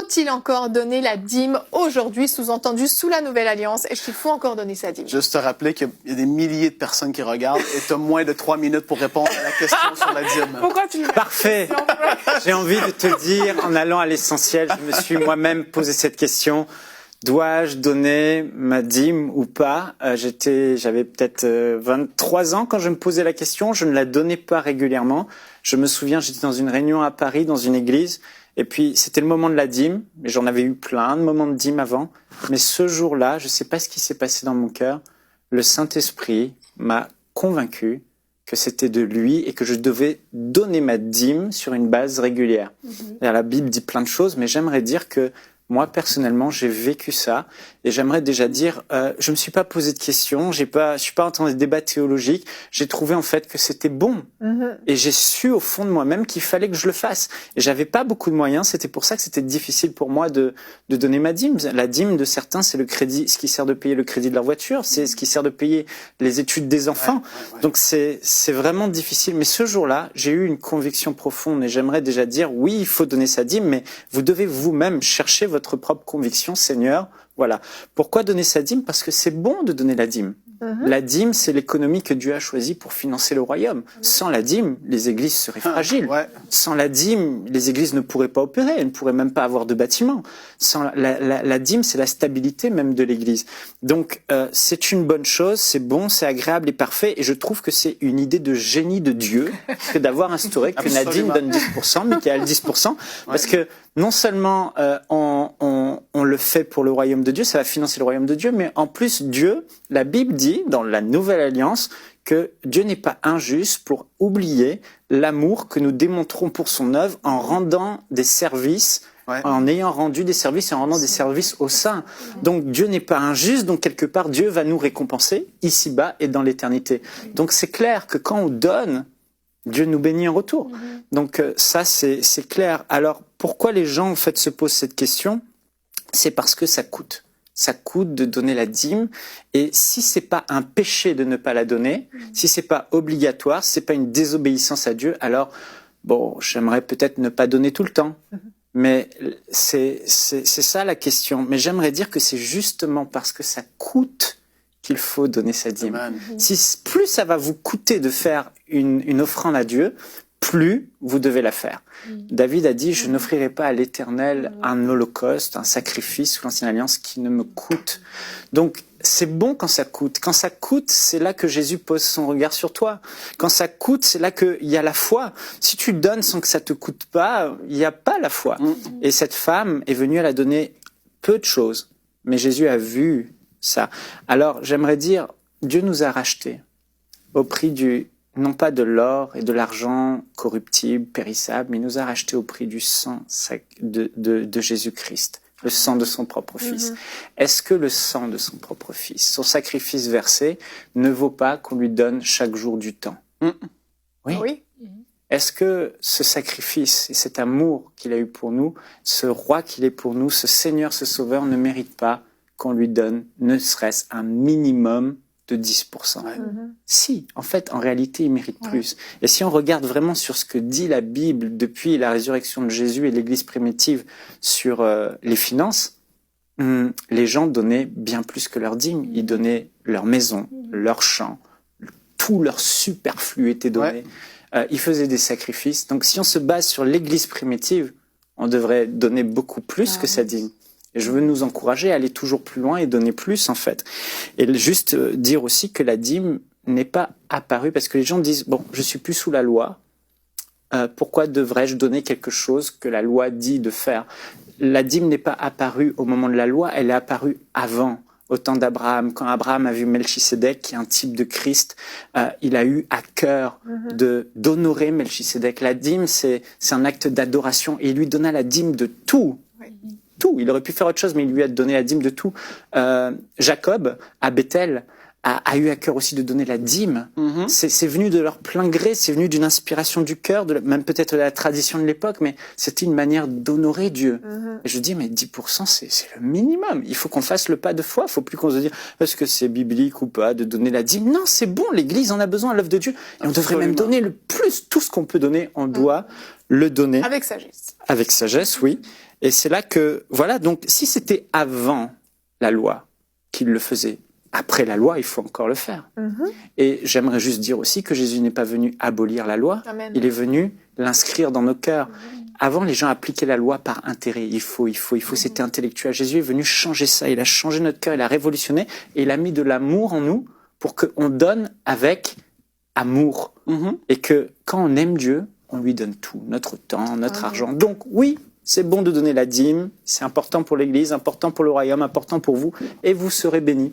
faut-il encore donner la dîme aujourd'hui, sous-entendu sous la Nouvelle Alliance? Est-ce qu'il faut encore donner sa dîme? Juste te rappeler qu'il y a des milliers de personnes qui regardent et tu as moins de 3 minutes pour répondre à la question sur la dîme. Pourquoi tu Parfait. J'ai envie de te dire, en allant à l'essentiel, je me suis moi-même posé cette question. Dois-je donner ma dîme ou pas? J'avais peut-être 23 ans quand je me posais la question. Je ne la donnais pas régulièrement. Je me souviens, j'étais dans une réunion à Paris, dans une église. Et puis, c'était le moment de la dîme. J'en avais eu plein de moments de dîme avant. Mais ce jour-là, je ne sais pas ce qui s'est passé dans mon cœur. Le Saint-Esprit m'a convaincu que c'était de lui et que je devais donner ma dîme sur une base régulière. La Bible dit plein de choses, mais j'aimerais dire que moi, personnellement, j'ai vécu ça et j'aimerais déjà dire, je me suis pas posé de questions, je suis pas entré dans des débats théologiques. J'ai trouvé en fait que c'était bon et j'ai su au fond de moi-même qu'il fallait que je le fasse. Et j'avais pas beaucoup de moyens, c'était pour ça que c'était difficile pour moi de donner ma dîme. La dîme de certains, c'est le crédit, ce qui sert de payer le crédit de leur voiture, c'est ce qui sert de payer les études des enfants. Ouais. Donc c'est vraiment difficile. Mais ce jour-là, j'ai eu une conviction profonde et j'aimerais déjà dire, oui, il faut donner sa dîme, mais vous devez vous-même chercher votre propre conviction, Seigneur. Voilà. Pourquoi donner sa dîme? Parce que c'est bon de donner la dîme. La dîme, c'est l'économie que Dieu a choisie pour financer le royaume. Sans la dîme, les églises seraient fragiles. Sans la dîme, les églises ne pourraient pas opérer, elles ne pourraient même pas avoir de bâtiment. Sans la dîme, c'est la stabilité même de l'église. Donc, c'est une bonne chose, c'est bon, c'est agréable et parfait. Et je trouve que c'est une idée de génie de Dieu que d'avoir instauré que la dîme donne 10%, Michael 10%, parce que non seulement on le fait pour le royaume de Dieu, ça va financer le royaume de Dieu, mais en plus Dieu, la Bible dit dans la Nouvelle Alliance que Dieu n'est pas injuste pour oublier l'amour que nous démontrons pour son œuvre en rendant des services, en ayant rendu des services et en rendant des services aux saints. Donc Dieu n'est pas injuste, donc quelque part Dieu va nous récompenser ici-bas et dans l'éternité. Donc c'est clair que quand on donne, Dieu nous bénit en retour. Donc ça, c'est clair. Alors, pourquoi les gens, en fait, se posent cette question? C'est parce que ça coûte. Ça coûte de donner la dîme. Et si c'est pas un péché de ne pas la donner, si c'est pas obligatoire, si c'est pas une désobéissance à Dieu, alors, bon, j'aimerais peut-être ne pas donner tout le temps. Mais c'est ça la question. Mais j'aimerais dire que c'est justement parce que ça coûte qu'il faut donner sa dîme. Si plus ça va vous coûter de faire une offrande à Dieu, plus vous devez la faire. David a dit, je n'offrirai pas à l'Éternel un holocauste, un sacrifice sous l'Ancienne Alliance qui ne me coûte. Donc, c'est bon quand ça coûte. Quand ça coûte, c'est là que Jésus pose son regard sur toi. Quand ça coûte, c'est là qu'il y a la foi. Si tu donnes sans que ça te coûte pas, il n'y a pas la foi. Et cette femme est venue, elle a donné peu de choses. Mais Jésus a vu ça. Alors, j'aimerais dire, Dieu nous a rachetés au prix non pas de l'or et de l'argent corruptible, périssable, mais il nous a rachetés au prix du sang de Jésus-Christ, le sang de son propre Fils. Est-ce que le sang de son propre Fils, son sacrifice versé, ne vaut pas qu'on lui donne chaque jour du temps? Oui. Est-ce que ce sacrifice et cet amour qu'il a eu pour nous, ce roi qu'il est pour nous, ce Seigneur, ce Sauveur, ne mérite pas qu'on lui donne ne serait-ce un minimum de 10%. Si, en fait, en réalité, il mérite plus. Et si on regarde vraiment sur ce que dit la Bible depuis la résurrection de Jésus et l'Église primitive sur les finances, les gens donnaient bien plus que leur dîme. Ils donnaient leur maison, leur champ, tout leur superflu était donné. Ils faisaient des sacrifices. Donc, si on se base sur l'Église primitive, on devrait donner beaucoup plus que sa dîme. Et je veux nous encourager à aller toujours plus loin et donner plus, en fait. Et juste dire aussi que la dîme n'est pas apparue, parce que les gens disent, bon, je suis plus sous la loi, pourquoi devrais-je donner quelque chose que la loi dit de faire? La dîme n'est pas apparue au moment de la loi, elle est apparue avant, au temps d'Abraham. Quand Abraham a vu Melchisédek, qui est un type de Christ, il a eu à cœur d'honorer Melchisédek. La dîme, c'est un acte d'adoration, et il lui donna la dîme de tout. Tout. Il aurait pu faire autre chose, mais il lui a donné la dîme de tout. Jacob, à Bethel, a eu à cœur aussi de donner la dîme. C'est venu de leur plein gré, c'est venu d'une inspiration du cœur, même peut-être de la tradition de l'époque, mais c'était une manière d'honorer Dieu. Et je dis, mais 10%, c'est le minimum. Il faut qu'on fasse le pas de foi. Il faut plus qu'on se dise, est-ce que c'est biblique ou pas de donner la dîme? Non, c'est bon, l'Église en a besoin, l'œuvre de Dieu. Et on devrait même donner le plus, tout ce qu'on peut donner, on doit le donner. Avec sagesse. Avec sagesse, oui. Et c'est là que, voilà, donc si c'était avant la loi qu'il le faisait, après la loi, il faut encore le faire. Et j'aimerais juste dire aussi que Jésus n'est pas venu abolir la loi, Amen. il est venu l'inscrire dans nos cœurs. Avant, les gens appliquaient la loi par intérêt. Il faut, c'était intellectuel. Jésus est venu changer ça. Il a changé notre cœur, il a révolutionné et il a mis de l'amour en nous pour qu'on donne avec amour. Et que quand on aime Dieu, on lui donne tout, notre temps, notre argent. Donc oui, c'est bon de donner la dîme, c'est important pour l'Église, important pour le royaume, important pour vous, et vous serez bénis.